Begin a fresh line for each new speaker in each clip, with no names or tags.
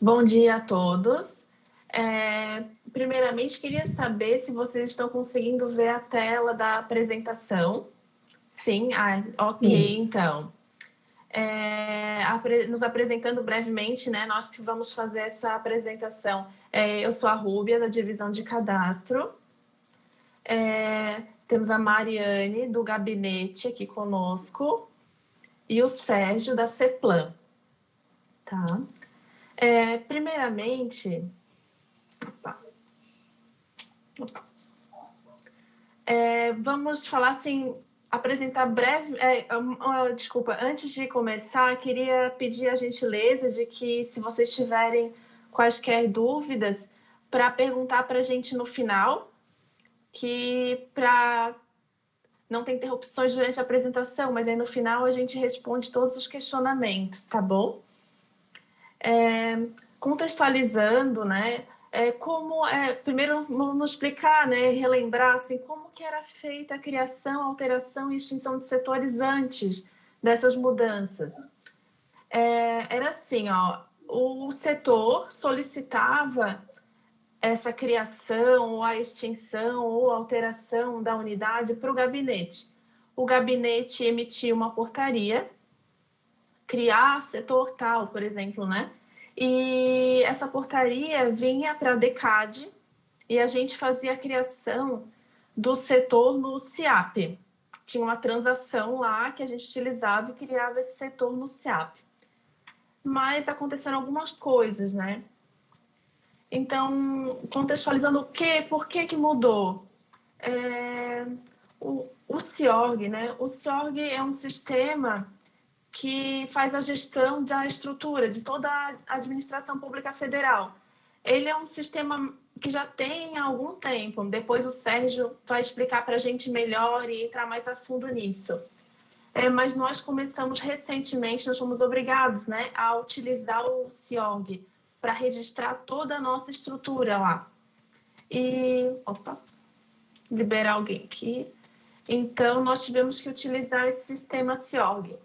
Bom dia a todos. Primeiramente, queria saber se vocês estão conseguindo ver a tela da apresentação. Sim? Ok,
Sim.
então. Nos apresentando brevemente, né, nós que vamos fazer essa apresentação. Eu sou a Rúbia, da divisão de cadastro. Temos a Mariane, do gabinete, aqui conosco, e o Sérgio, da CEPLAN. Tá? Primeiramente, vamos falar assim, apresentar breve. Desculpa, antes de começar, queria pedir a gentileza de que, se vocês tiverem quaisquer dúvidas, para perguntar para a gente no final, que para não ter interrupções durante a apresentação, mas aí no final a gente responde todos os questionamentos, tá bom? Contextualizando, né? Primeiro vamos explicar, né, relembrar assim, como que era feita a criação, alteração e extinção de setores antes dessas mudanças. Era assim, ó, o setor solicitava essa criação, ou a extinção, ou alteração da unidade para o gabinete. O gabinete emitia uma portaria, criar setor tal, por exemplo, né? E essa portaria vinha para a DECAD e a gente fazia a criação do setor no CIAP. Tinha uma transação lá que a gente utilizava e criava esse setor no CIAP. Mas aconteceram algumas coisas, né? Então, contextualizando por que mudou? O CIORG, né? O CIORG é um sistema que faz a gestão da estrutura de toda a administração pública federal. Ele é um sistema que já tem há algum tempo. Depois o Sérgio vai explicar para a gente melhor e entrar mais a fundo nisso. Mas nós começamos recentemente, nós fomos obrigados, né, a utilizar o CIORG para registrar toda a nossa estrutura lá. Liberar alguém aqui. Então, nós tivemos que utilizar esse sistema CIORG.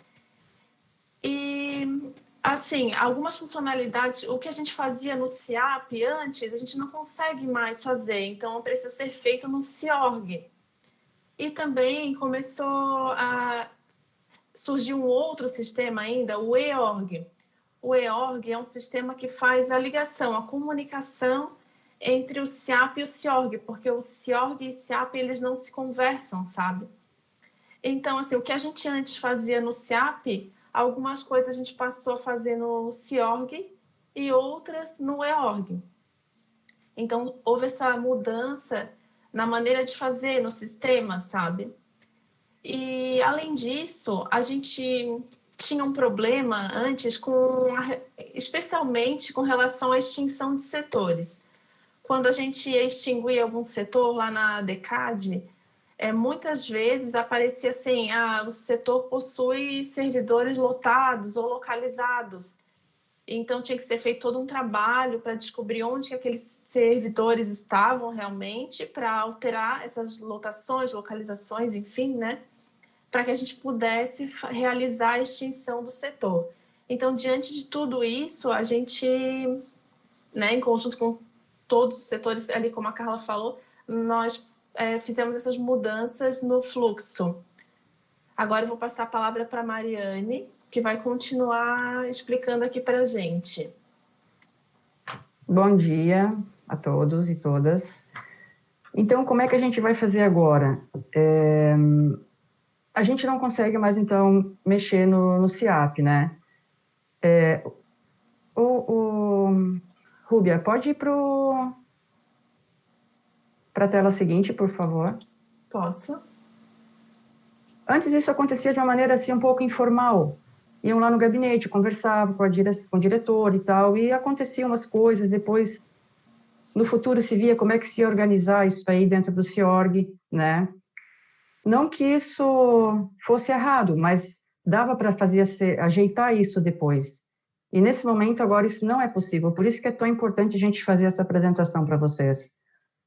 E, assim, algumas funcionalidades, o que a gente fazia no CIAP antes, a gente não consegue mais fazer, então precisa ser feito no CIORG. E também começou a surgir um outro sistema ainda, o EORG. O EORG é um sistema que faz a ligação, a comunicação entre o CIAP e o CIORG, porque o CIORG e o CIAP, eles não se conversam, sabe? Então, assim, o que a gente antes fazia no CIAP, algumas coisas a gente passou a fazer no CIORG e outras no EORG. Então, houve essa mudança na maneira de fazer no sistema, sabe? E, além disso, a gente tinha um problema antes, especialmente com relação à extinção de setores. Quando a gente ia extinguir algum setor lá na DECAD, muitas vezes aparecia assim, o setor possui servidores lotados ou localizados. Então tinha que ser feito todo um trabalho para descobrir onde que aqueles servidores estavam realmente, para alterar essas lotações, localizações, enfim, né? Para que a gente pudesse realizar a extinção do setor. Então, diante de tudo isso, a gente, né, em conjunto com todos os setores ali, como a Carla falou, nós fizemos essas mudanças no fluxo. Agora eu vou passar a palavra para a Mariane, que vai continuar explicando aqui para a gente.
Bom dia a todos e todas. Então, como é que a gente vai fazer agora? A gente não consegue mais, então, mexer no CIAP, né? Rúbia, pode ir para a tela seguinte, por favor.
Posso?
Antes isso acontecia de uma maneira assim um pouco informal. Iam lá no gabinete, conversavam com o diretor e tal, e aconteciam umas coisas. Depois, no futuro, se via como é que se ia organizar isso aí dentro do CIORG, né? Não que isso fosse errado, mas dava para ajeitar isso depois. E nesse momento agora isso não é possível. Por isso que é tão importante a gente fazer essa apresentação para vocês,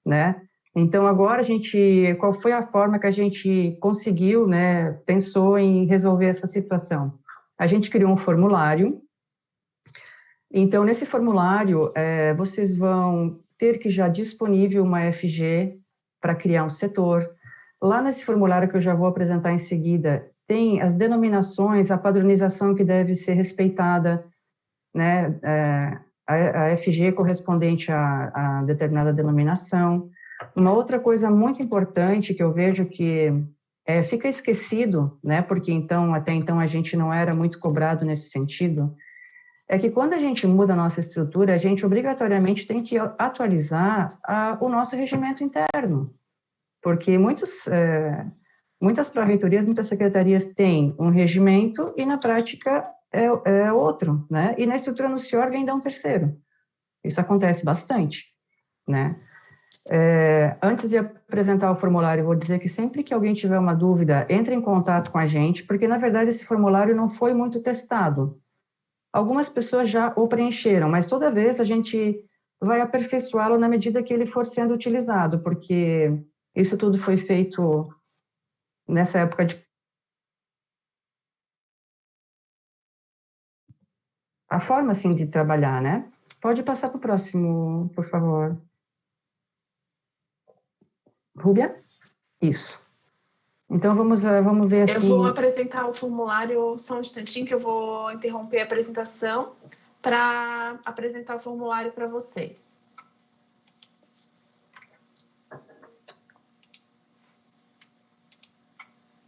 né? Então agora qual foi a forma que a gente conseguiu, né? Pensou em resolver essa situação. A gente criou um formulário Então, nesse formulário, vocês vão ter que já disponível uma FG para criar um setor. Lá nesse formulário que eu já vou apresentar em seguida, tem as denominações, a padronização que deve ser respeitada, né? A FG correspondente a determinada denominação. Uma outra coisa muito importante que eu vejo que fica esquecido, né? Porque então até então a gente não era muito cobrado nesse sentido, é que quando a gente muda a nossa estrutura, a gente obrigatoriamente tem que atualizar o nosso regimento interno, porque muitas pró-reitorias, muitas secretarias têm um regimento e na prática é outro, né? E na estrutura no CIORG ainda é um terceiro. Isso acontece bastante, né? Antes de apresentar o formulário, eu vou dizer que sempre que alguém tiver uma dúvida, entre em contato com a gente, porque na verdade esse formulário não foi muito testado. Algumas pessoas já o preencheram, mas toda vez a gente vai aperfeiçoá-lo na medida que ele for sendo utilizado, porque isso tudo foi feito nessa época de... A forma, assim, de trabalhar, né? Pode passar para o próximo, por favor. Rúbia? Isso. Então, vamos ver
Eu
assim...
vou apresentar o formulário, só um instantinho que eu vou interromper a apresentação para apresentar o formulário para vocês.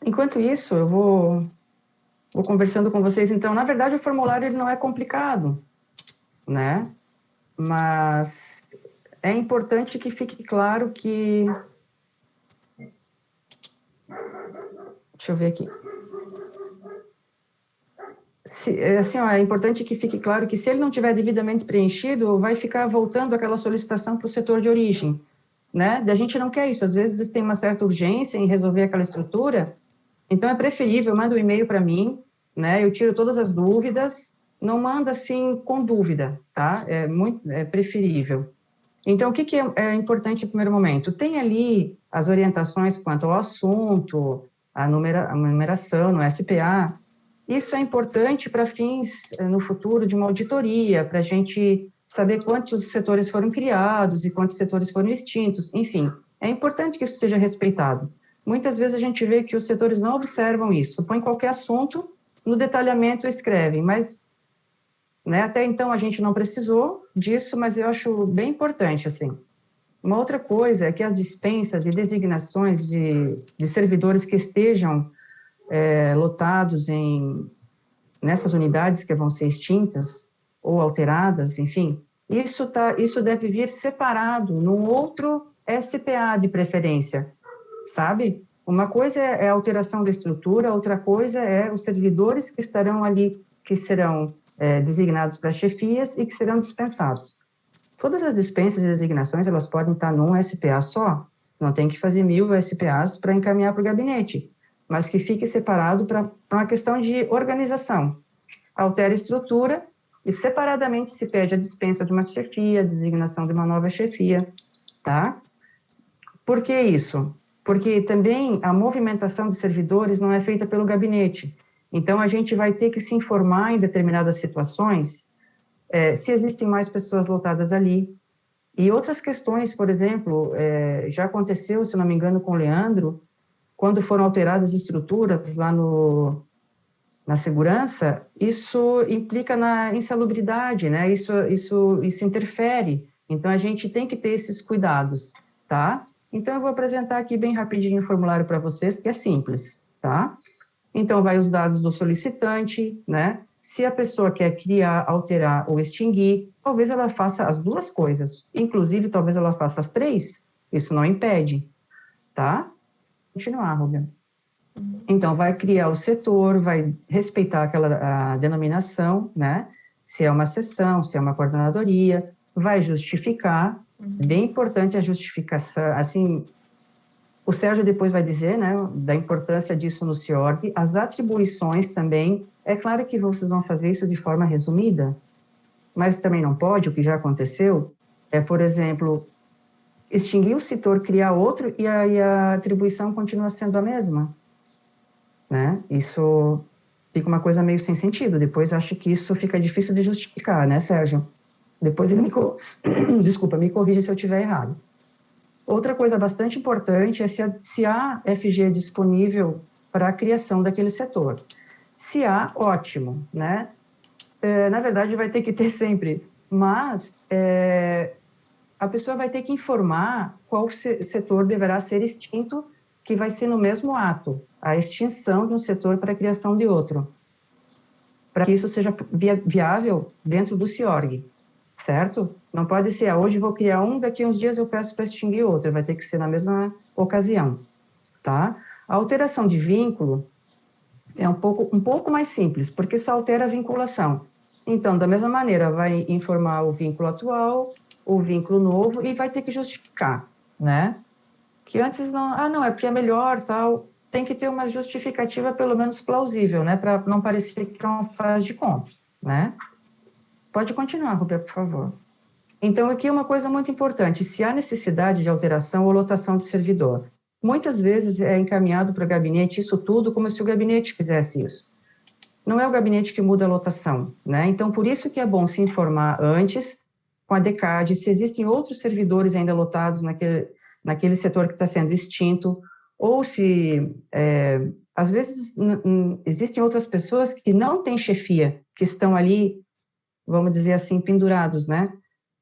Enquanto isso, eu vou conversando com vocês. Então, na verdade, o formulário ele não é complicado, né? Mas é importante que fique claro que... Deixa eu ver aqui. É importante que fique claro que se ele não tiver devidamente preenchido, vai ficar voltando aquela solicitação para o setor de origem, né? A gente não quer isso. Às vezes tem uma certa urgência em resolver aquela estrutura, então é preferível, manda um e-mail para mim, né? Eu tiro todas as dúvidas, não manda assim com dúvida, tá? É preferível. Então, o que é importante no primeiro momento? Tem ali as orientações quanto ao assunto, a numeração no SPA. Isso é importante para fins, no futuro, de uma auditoria, para a gente saber quantos setores foram criados e quantos setores foram extintos. Enfim, é importante que isso seja respeitado. Muitas vezes a gente vê que os setores não observam isso. Põe qualquer assunto, no detalhamento escrevem, mas... Né? Até então a gente não precisou disso, mas eu acho bem importante, assim. Uma outra coisa é que as dispensas e designações de servidores que estejam lotados nessas unidades que vão ser extintas ou alteradas, enfim, isso deve vir separado num outro SPA de preferência, sabe? Uma coisa é a alteração da estrutura, outra coisa é os servidores que estarão ali, que serão designados para chefias e que serão dispensados. Todas as dispensas e designações, elas podem estar num SPA só, não tem que fazer 1000 SPAs para encaminhar para o gabinete, mas que fique separado para uma questão de organização. Altera a estrutura e separadamente se pede a dispensa de uma chefia, a designação de uma nova chefia, tá? Por que isso? Porque também a movimentação de servidores não é feita pelo gabinete. Então, a gente vai ter que se informar em determinadas situações se existem mais pessoas lotadas ali. E outras questões, por exemplo, já aconteceu, se não me engano, com o Leandro, quando foram alteradas estruturas lá na segurança, isso implica na insalubridade, né? Isso interfere. Então, a gente tem que ter esses cuidados, tá? Então, eu vou apresentar aqui bem rapidinho o formulário para vocês, que é simples, tá? Então, vai os dados do solicitante, né? Se a pessoa quer criar, alterar ou extinguir, talvez ela faça as duas coisas. Inclusive, talvez ela faça as três. Isso não impede, tá? Continuar, Rubem. Então, vai criar o setor, vai respeitar a denominação, né? Se é uma seção, se é uma coordenadoria, vai justificar. Bem importante a justificação, assim... O Sérgio depois vai dizer, né, da importância disso no CIORG. As atribuições também, é claro que vocês vão fazer isso de forma resumida, mas também não pode, o que já aconteceu, por exemplo, extinguir o setor, criar outro, e a atribuição continua sendo a mesma, né? Isso fica uma coisa meio sem sentido. Depois acho que isso fica difícil de justificar, né, Sérgio? Depois ele desculpa, me corrija se eu estiver errado. Outra coisa bastante importante é se há FG disponível para a criação daquele setor. Se há, ótimo, né? Na verdade, vai ter que ter sempre, mas a pessoa vai ter que informar qual setor deverá ser extinto, que vai ser no mesmo ato, a extinção de um setor para a criação de outro, para que isso seja viável dentro do CIORG, certo? Não pode ser, hoje vou criar um, daqui a uns dias eu peço para extinguir outro, vai ter que ser na mesma ocasião, tá? A alteração de vínculo é um pouco mais simples, porque só altera a vinculação. Então, da mesma maneira, vai informar o vínculo atual, o vínculo novo, e vai ter que justificar, né? Que antes não, é porque é melhor, tal, tem que ter uma justificativa pelo menos plausível, né? Para não parecer que é uma fase de conta, né? Pode continuar, Roberto, por favor. Então, aqui é uma coisa muito importante, se há necessidade de alteração ou lotação de servidor. Muitas vezes é encaminhado para o gabinete isso tudo como se o gabinete fizesse isso. Não é o gabinete que muda a lotação, né? Então, por isso que é bom se informar antes com a DECAD, se existem outros servidores ainda lotados naquele setor que está sendo extinto, ou se, às vezes, existem outras pessoas que não têm chefia, que estão ali, vamos dizer assim, pendurados, né?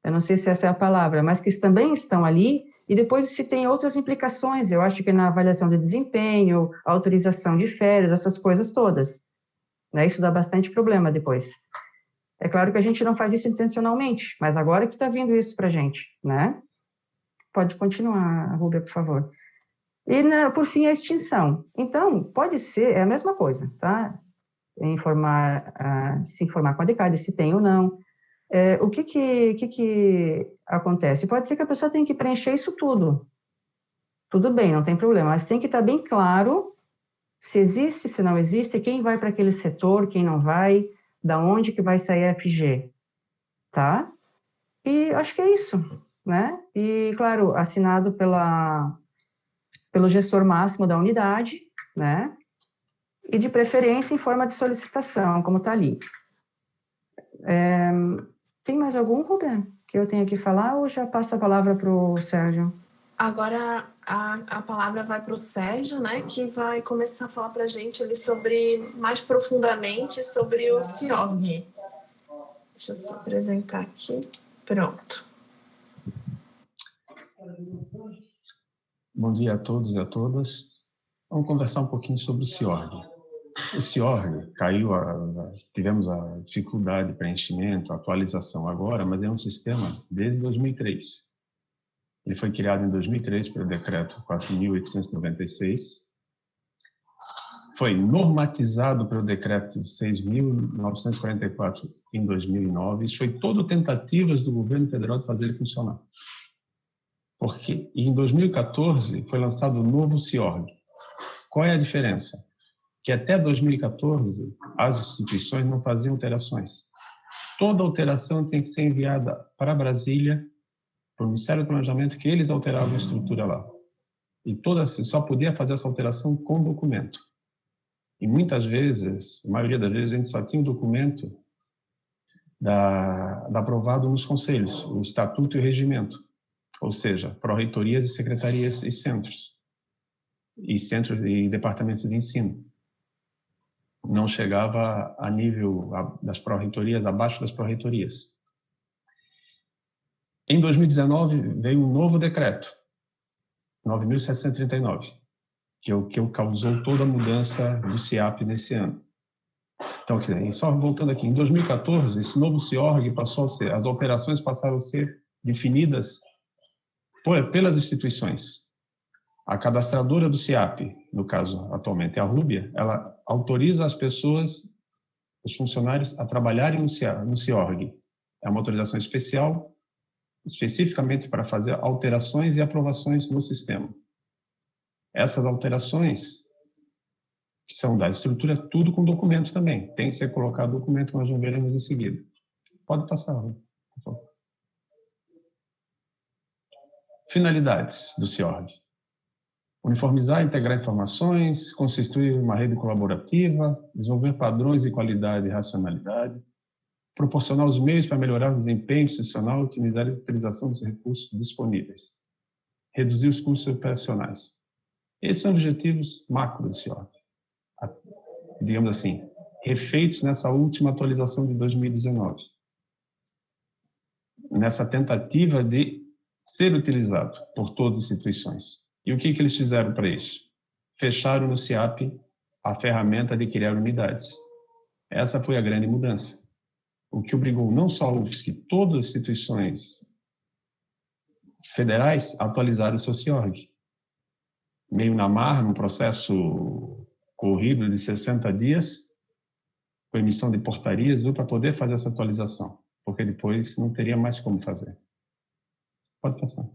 Eu não sei se essa é a palavra, mas que também estão ali, e depois se tem outras implicações, eu acho que na avaliação de desempenho, autorização de férias, essas coisas todas, né? Isso dá bastante problema depois. É claro que a gente não faz isso intencionalmente, mas agora que está vindo isso para a gente, né? Pode continuar, Rúbia, por favor. E, por fim, a extinção. Então, pode ser, é a mesma coisa, tá? Se informar com a DECAD se tem ou não. O que acontece? Pode ser que a pessoa tenha que preencher isso tudo. Tudo bem, não tem problema, mas tem que estar bem claro se existe, se não existe, quem vai para aquele setor, quem não vai, da onde que vai sair a FG, tá? E acho que é isso, né? E, claro, assinado pelo gestor máximo da unidade, né? E, de preferência, em forma de solicitação, como está ali. Tem mais algum, Rubem, que eu tenha que falar ou já passo a palavra para o Sérgio?
Agora a palavra vai para o Sérgio, né, que vai começar a falar para a gente ali mais profundamente sobre o CIORG. Deixa eu só apresentar aqui. Pronto.
Bom dia a todos e a todas. Vamos conversar um pouquinho sobre o CIORG. O CIORG caiu, tivemos a dificuldade de preenchimento, atualização agora, mas é um sistema desde 2003. Ele foi criado em 2003 pelo decreto 4.896. Foi normatizado pelo decreto 6.944 em 2009. Isso foi todo tentativas do governo federal de fazer ele funcionar. Porque em 2014 foi lançado o novo CIORG. Qual é a diferença? Que até 2014 as instituições não faziam alterações. Toda alteração tem que ser enviada para Brasília, para o Ministério do Planejamento, que eles alteravam a estrutura lá. E só podia fazer essa alteração com documento. E muitas vezes, a maioria das vezes, a gente só tinha o documento da aprovado nos conselhos, o estatuto e o regimento, ou seja, pró-reitorias e secretarias e centros e departamentos de ensino. Não chegava a nível das pró-reitorias, abaixo das pró-reitorias. Em 2019, veio um novo decreto, 9.739, que é o que causou toda a mudança do CIAP nesse ano. Então, só voltando aqui, em 2014, esse novo CIORG as alterações passaram a ser definidas pelas instituições. A cadastradora do CIAP, no caso, atualmente é a Rúbia, ela autoriza as pessoas, os funcionários, a trabalharem no CIORG. É uma autorização especial, especificamente para fazer alterações e aprovações no sistema. Essas alterações, que são da estrutura, tudo com documento também. Tem que ser colocado documento, nós vamos veremos em seguida. Pode passar, por favor. Finalidades do CIORG. Uniformizar e integrar informações, constituir uma rede colaborativa, desenvolver padrões de qualidade e racionalidade, proporcionar os meios para melhorar o desempenho institucional e otimizar a utilização dos recursos disponíveis, reduzir os custos operacionais. Esses são objetivos macro do CIORG, digamos assim, refeitos nessa última atualização de 2019, nessa tentativa de ser utilizado por todas as instituições. E o que eles fizeram para isso? Fecharam no CIAP a ferramenta de criar unidades. Essa foi a grande mudança. O que obrigou não só a UFSC, todas as instituições federais a atualizar o seu CIORG. Meio na marra, num processo corrido de 60 dias, com emissão de portarias, para poder fazer essa atualização, porque depois não teria mais como fazer. Pode passar.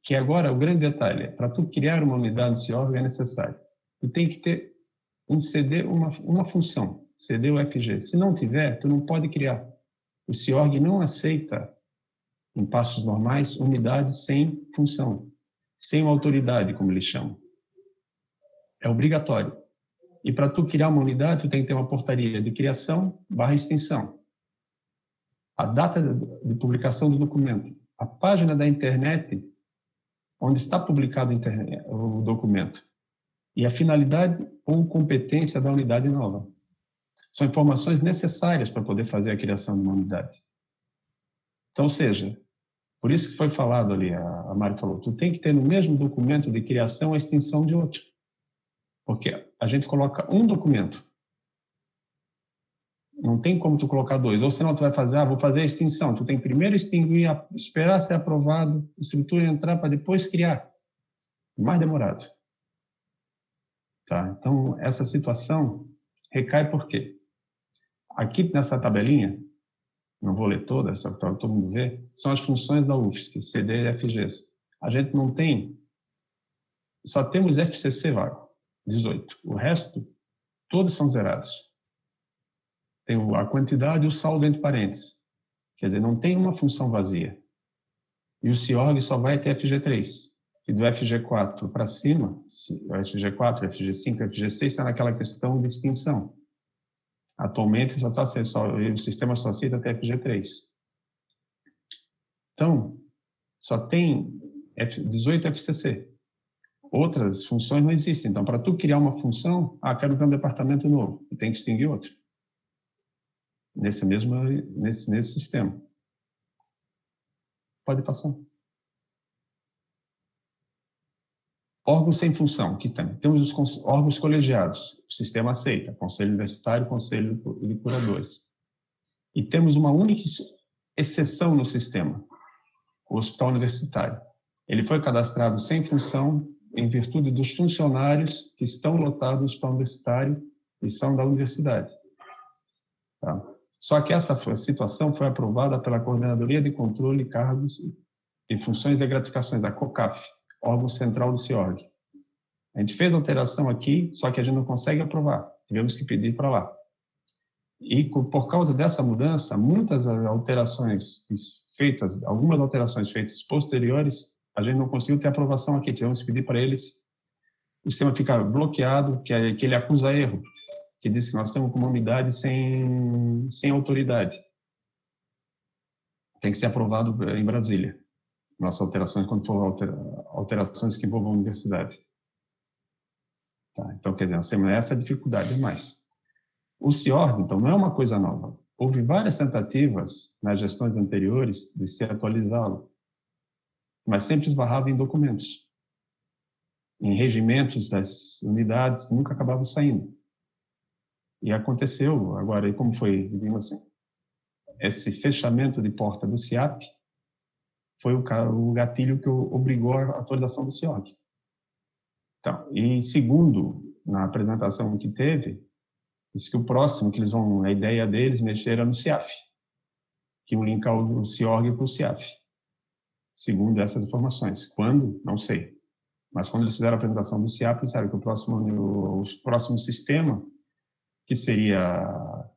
Que agora, o grande detalhe, para tu criar uma unidade no CIORG é necessário. Tu tem que ter um CD, uma função, CD ou FG. Se não tiver, tu não pode criar. O CIORG não aceita, em passos normais, unidades sem função, sem uma autoridade, como eles chamam. É obrigatório. E para tu criar uma unidade, tu tem que ter uma portaria de criação / extensão. A data de publicação do documento, a página da internet onde está publicado o documento e a finalidade ou competência da unidade nova. São informações necessárias para poder fazer a criação de uma unidade. Então, ou seja, por isso que foi falado ali, a Mari falou, tu tem que ter no mesmo documento de criação a extinção de outro. Porque a gente coloca um documento. Não tem como tu colocar dois. Ou senão tu vai fazer, vou fazer a extinção. Tu tem que primeiro extinguir, esperar ser aprovado, a estrutura entrar para depois criar. Mais demorado. Tá? Então, essa situação recai por quê? Aqui nessa tabelinha, não vou ler toda, só para todo mundo ver, são as funções da UFSC, CD e FGs. A gente não tem, só temos FCC vago, 18. O resto, todos são zerados. Tem a quantidade e o saldo entre parênteses. Quer dizer, não tem uma função vazia. E o CIORG só vai ter FG3. E do FG4 para cima, o FG4, FG5, FG6 está naquela questão de extinção. Atualmente o sistema só aceita até FG3. Então, só tem 18 FCC. Outras funções não existem. Então, para tu criar uma função, quero ter um departamento novo, e tem que extinguir outro. Nesse sistema. Pode passar. Órgãos sem função, que tem. Temos os órgãos colegiados, o sistema aceita, Conselho Universitário, Conselho de Curadores. E temos uma única exceção no sistema, o Hospital Universitário. Ele foi cadastrado sem função em virtude dos funcionários que estão lotados no Hospital Universitário e são da universidade. Tá? Só que essa situação foi aprovada pela Coordenadoria de Controle, Cargos e Funções e Gratificações, a COCAF, órgão central do CIORG. A gente fez alteração aqui, só que a gente não consegue aprovar. Tivemos que pedir para lá. E por causa dessa mudança, muitas alterações feitas, algumas alterações feitas posteriores, a gente não conseguiu ter aprovação aqui. Tivemos que pedir para eles, o sistema fica bloqueado, que ele acusa erro, que diz que nós estamos com uma unidade sem autoridade. Tem que ser aprovado em Brasília. Nossas alterações, quando for alterações que envolvam a universidade. Tá? Então, quer dizer, nós temos essa dificuldade a mais. O CIORG, então, não é uma coisa nova. Houve várias tentativas nas gestões anteriores de se atualizá-lo, mas sempre esbarrava em documentos, em regimentos das unidades que nunca acabavam saindo. E aconteceu agora, e como foi, digamos assim, esse fechamento de porta do CIAP foi o gatilho que obrigou a atualização do CIORG. Então, e segundo, na apresentação que teve, disse que o próximo que eles vão, a ideia deles, mexer era no CIAF, que iam linkar o CIORG para o CIAF, segundo essas informações. Quando? Não sei. Mas quando eles fizeram a apresentação do CIAP, disseram que o próximo sistema, que seria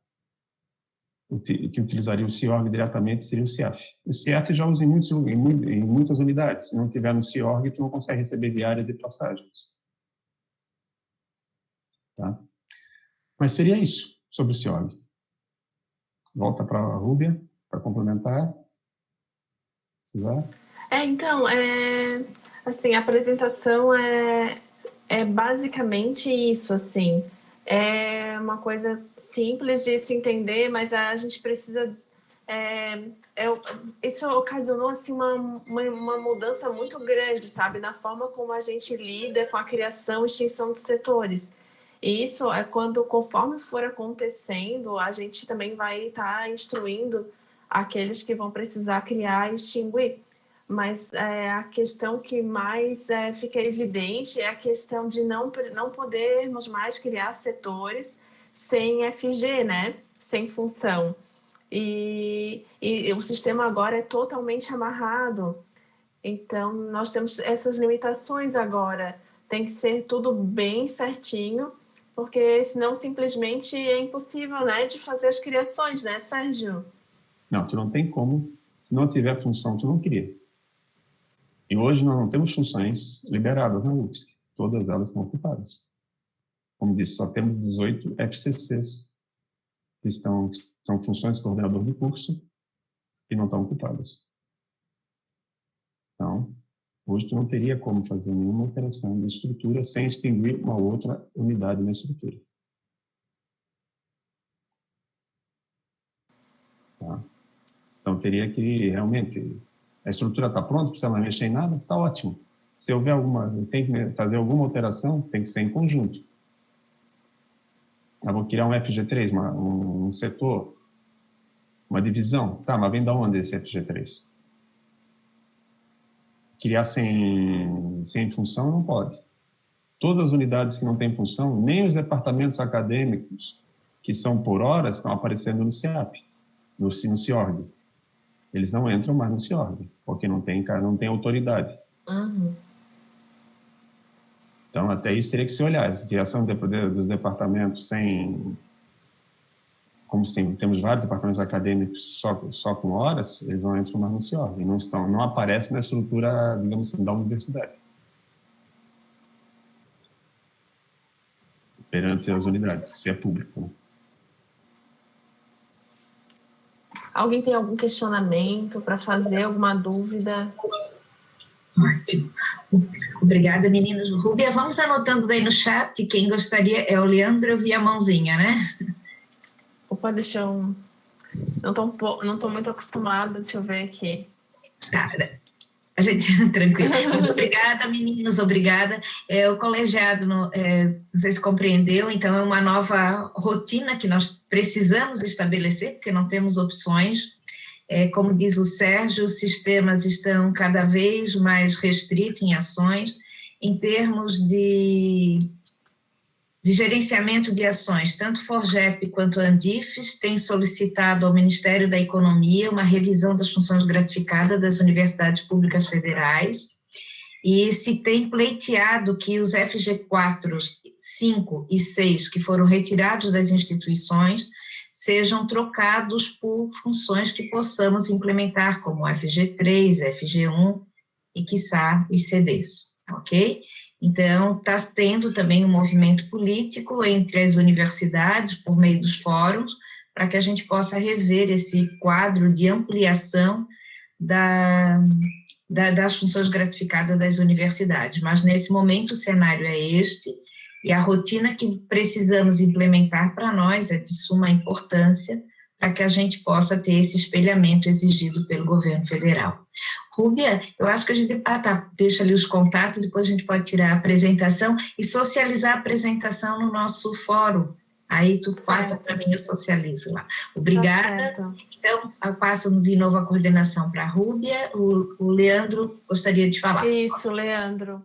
que utilizaria o CIORG diretamente seria o CIAF. O CIAF já usa em muitas unidades. Se não tiver no CIORG, tu não consegue receber diárias e passagens. Tá? Mas seria isso sobre o CIORG. Volta para a Rúbia, para complementar. Precisar?
Então, assim, a apresentação é basicamente isso, assim. É uma coisa simples de se entender, mas a gente precisa... isso ocasionou, assim, uma mudança muito grande, sabe? Na forma como a gente lida com a criação e extinção de setores. E isso é quando, conforme for acontecendo, a gente também vai estar instruindo aqueles que vão precisar criar e extinguir. Mas a questão que mais fica evidente é a questão de não podermos mais criar setores sem FG, né? Sem função. E o sistema agora é totalmente amarrado. Então, nós temos essas limitações agora. Tem que ser tudo bem certinho, porque senão simplesmente é impossível, né, de fazer as criações, né, Sérgio?
Não, tu não tem como. Se não tiver função, tu não cria. E hoje nós não temos funções liberadas na UFSC. Todas elas estão ocupadas. Como disse, só temos 18 FCCs, que são funções de coordenador de curso, que não estão ocupadas. Então, hoje tu não teria como fazer nenhuma alteração de estrutura sem extinguir uma outra unidade na estrutura. Tá? Então, teria que realmente... A estrutura está pronta, precisa não mexer em nada, está ótimo. Se houver tem que fazer alguma alteração, tem que ser em conjunto. Eu vou criar um FG3, um setor, uma divisão. Tá, mas vem da onde esse FG3? Criar sem função não pode. Todas as unidades que não têm função, nem os departamentos acadêmicos que são por horas, estão aparecendo no CIAP, no CIORG. Eles não entram mais no CIORG, porque não tem autoridade.
Uhum.
Então, até isso teria que se olhar. Essa criação dos departamentos como temos vários departamentos acadêmicos só com horas, eles não entram mais no CIORG, não aparecem na estrutura, digamos assim, da universidade. Perante as unidades, se é público, né?
Alguém tem algum questionamento para fazer, alguma dúvida?
Ótimo. Obrigada, meninas. Rúbia, vamos anotando daí no chat. Quem gostaria é o Leandro, eu vi a mãozinha, né?
Opa, deixa eu... Não tô muito acostumada, deixa eu ver aqui.
Tá, a gente... Tranquilo. Muito obrigada, meninos, obrigada. O colegiado, não sei se compreendeu, então é uma nova rotina que nós precisamos estabelecer, porque não temos opções. Como diz o Sérgio, os sistemas estão cada vez mais restritos em ações, em termos de gerenciamento de ações. Tanto FORGEP quanto a Andifes têm solicitado ao Ministério da Economia uma revisão das funções gratificadas das universidades públicas federais, e se tem pleiteado que os FG4, 5 e 6, que foram retirados das instituições, sejam trocados por funções que possamos implementar, como FG3, FG1 e, quiçá, os CDs, ok? Então, está tendo também um movimento político entre as universidades, por meio dos fóruns, para que a gente possa rever esse quadro de ampliação das funções gratificadas das universidades. Mas, nesse momento, o cenário é este, e a rotina que precisamos implementar para nós é de suma importância para que a gente possa ter esse espelhamento exigido pelo governo federal. Rúbia, eu acho que a gente... deixa ali os contatos, depois a gente pode tirar a apresentação e socializar a apresentação no nosso fórum. Aí tu passa para mim, eu socializo lá. Obrigada.
Tá.
Então, eu passo de novo a coordenação para a Rúbia. O Leandro gostaria de falar.
Isso, Leandro.